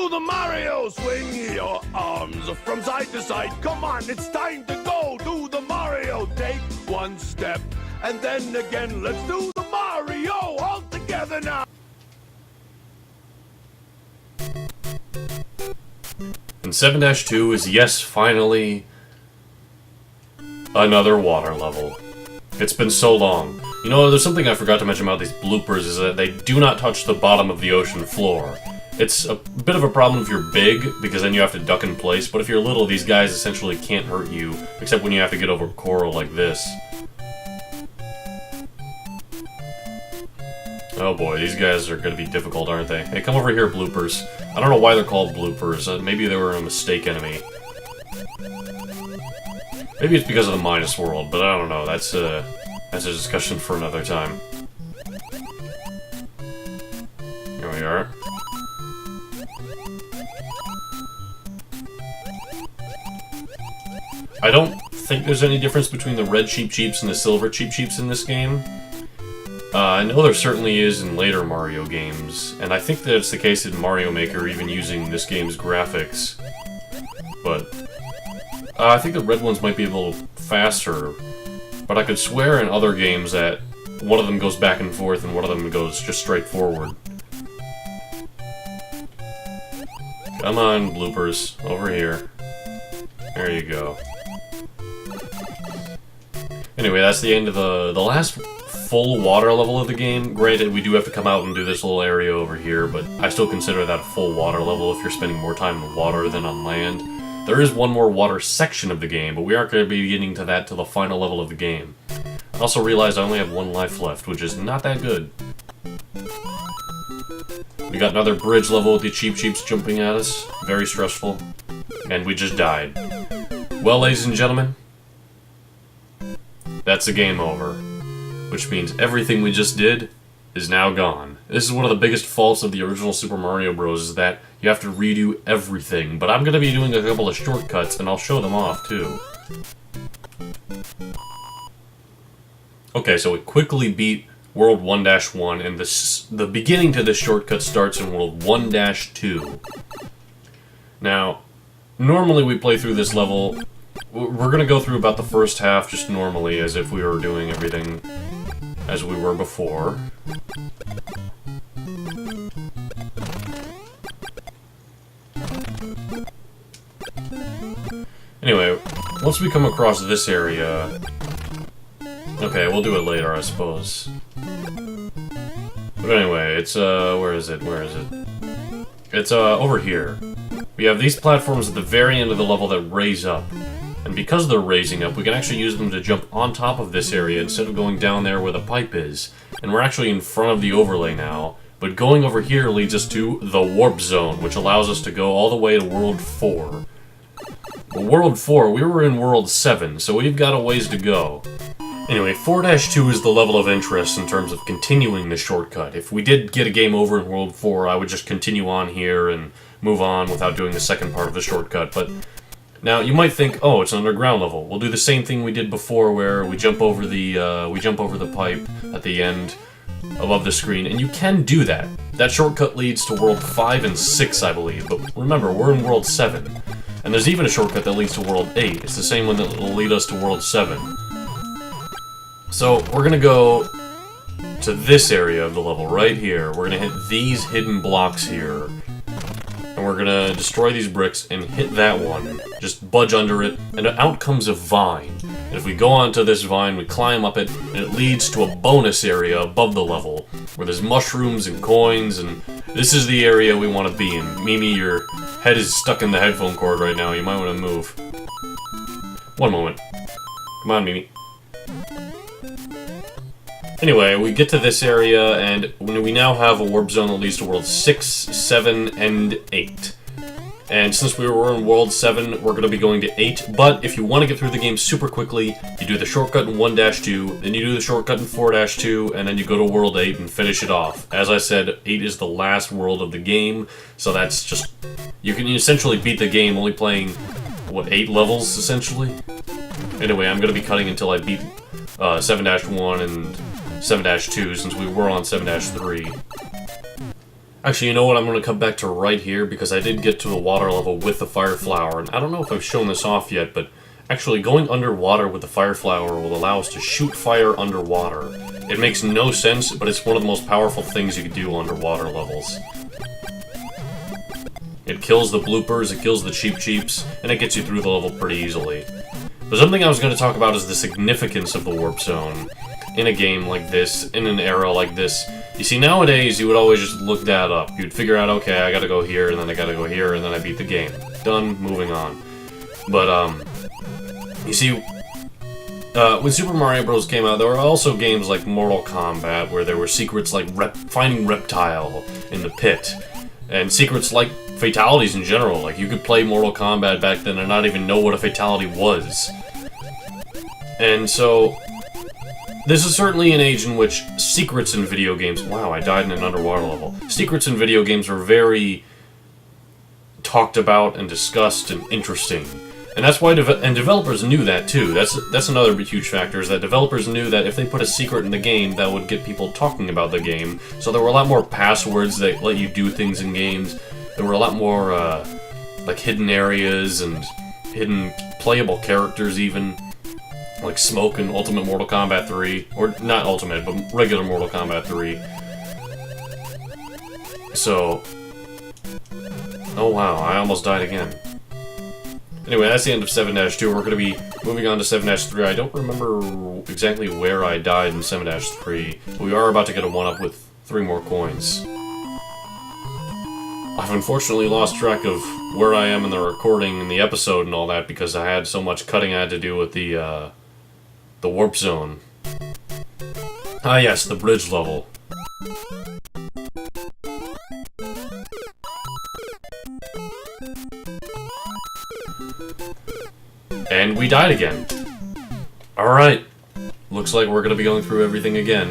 do the Mario! Swing your arms from side to side. Come on, it's time to go. Do the Mario. Take one step, and then again. Let's do the Mario all together now. And 7-2 is, yes, finally, another water level. It's been so long. You know, there's something I forgot to mention about these bloopers, is that they do not touch the bottom of the ocean floor. It's a bit of a problem if you're big, because then you have to duck in place, but if you're little, these guys essentially can't hurt you, except when you have to get over coral like this. Oh boy, these guys are gonna be difficult, aren't they? Hey, come over here, bloopers. I don't know why they're called bloopers. Maybe they were a mistake enemy. Maybe it's because of the Midas World, but I don't know. That's a discussion for another time. Here we are. I don't think there's any difference between the red Cheep Cheeps and the silver Cheep Cheeps in this game. I know there certainly is in later Mario games, and I think that it's the case in Mario Maker, even using this game's graphics. But I think the red ones might be a little faster, but I could swear in other games that one of them goes back and forth and one of them goes just straight forward. Come on, bloopers, over here. There you go. Anyway, that's the end of the last full water level of the game. Granted, we do have to come out and do this little area over here, but I still consider that a full water level if you're spending more time in water than on land. There is one more water section of the game, but we aren't going to be getting to that till the final level of the game. I also realized I only have one life left, which is not that good. We got another bridge level with the Cheep Cheeps jumping at us. Very stressful. And we just died. Well, ladies and gentlemen, that's the game over. Which means everything we just did is now gone. This is one of the biggest faults of the original Super Mario Bros. Is that you have to redo everything. But I'm going to be doing a couple of shortcuts, and I'll show them off, too. Okay, so we quickly beat World 1-1, and the beginning to this shortcut starts in World 1-2. Now, normally we play through this level. We're going to go through about the first half just normally, as if we were doing everything as we were before. Anyway, once we come across this area... Okay, we'll do it later, I suppose. But anyway, it's, where is it? It's, over here. We have these platforms at the very end of the level that raise up. And because they're raising up, we can actually use them to jump on top of this area instead of going down there where the pipe is. And we're actually in front of the overlay now. But going over here leads us to the Warp Zone, which allows us to go all the way to World 4. Well, World 4, we were in World 7, so we've got a ways to go. Anyway, 4-2 is the level of interest in terms of continuing the shortcut. If we did get a game over in World 4, I would just continue on here and move on without doing the second part of the shortcut, but... Now, you might think, oh, it's an underground level. We'll do the same thing we did before, where we jump over the pipe at the end above the screen, and you can do that. That shortcut leads to World 5 and 6, I believe, but remember, we're in World 7. And there's even a shortcut that leads to World 8. It's the same one that will lead us to World 7. So, we're gonna go to this area of the level right here. We're gonna hit these hidden blocks here. And we're gonna destroy these bricks and hit that one. Just budge under it, and out comes a vine. And if we go onto this vine, we climb up it, and it leads to a bonus area above the level, where there's mushrooms and coins, and this is the area we want to be in. Mimi, your head is stuck in the headphone cord right now. You might want to move. One moment. Come on, Mimi. Anyway, we get to this area, and we now have a warp zone that leads to World 6, 7, and 8. And since we were in World 7, we're going to be going to 8, but if you want to get through the game super quickly, you do the shortcut in 1-2, then you do the shortcut in 4-2, and then you go to World 8 and finish it off. As I said, 8 is the last world of the game, so that's just... You can essentially beat the game only playing, what, 8 levels, essentially? Anyway, I'm going to be cutting until I beat 7-1 and 7-2, since we were on 7-3. Actually, you know what? I'm going to come back to right here because I did get to the water level with the fire flower, and I don't know if I've shown this off yet, but actually going underwater with the fire flower will allow us to shoot fire underwater. It makes no sense, but it's one of the most powerful things you can do underwater levels. It kills the bloopers, it kills the Cheep Cheeps, and it gets you through the level pretty easily. But something I was going to talk about is the significance of the Warp Zone in a game like this, in an era like this. You see, nowadays, you would always just look that up. You'd figure out, okay, I gotta go here, and then I gotta go here, and then I beat the game. Done, moving on. But, you see, when Super Mario Bros. Came out, there were also games like Mortal Kombat, where there were secrets like finding Reptile in the pit, and secrets like fatalities in general. Like, you could play Mortal Kombat back then and not even know what a fatality was. And so, this is certainly an age in which secrets in video games... Wow, I died in an underwater level. Secrets in video games were very talked about and discussed and interesting. And that's why developers knew that too. That's another huge factor, is that developers knew that if they put a secret in the game, that would get people talking about the game. So there were a lot more passwords that let you do things in games. There were a lot more like hidden areas and hidden playable characters even. Like Smoke in Ultimate Mortal Kombat 3. Or not Ultimate, but regular Mortal Kombat 3. So... Oh wow, I almost died again. Anyway, that's the end of 7-2. We're going to be moving on to 7-3. I don't remember exactly where I died in 7-3, but we are about to get a 1-up with 3 more coins. I've unfortunately lost track of where I am in the recording and the episode and all that because I had so much cutting I had to do with the Warp Zone. Ah yes, the bridge level. And we died again. Alright. Looks like we're gonna be going through everything again.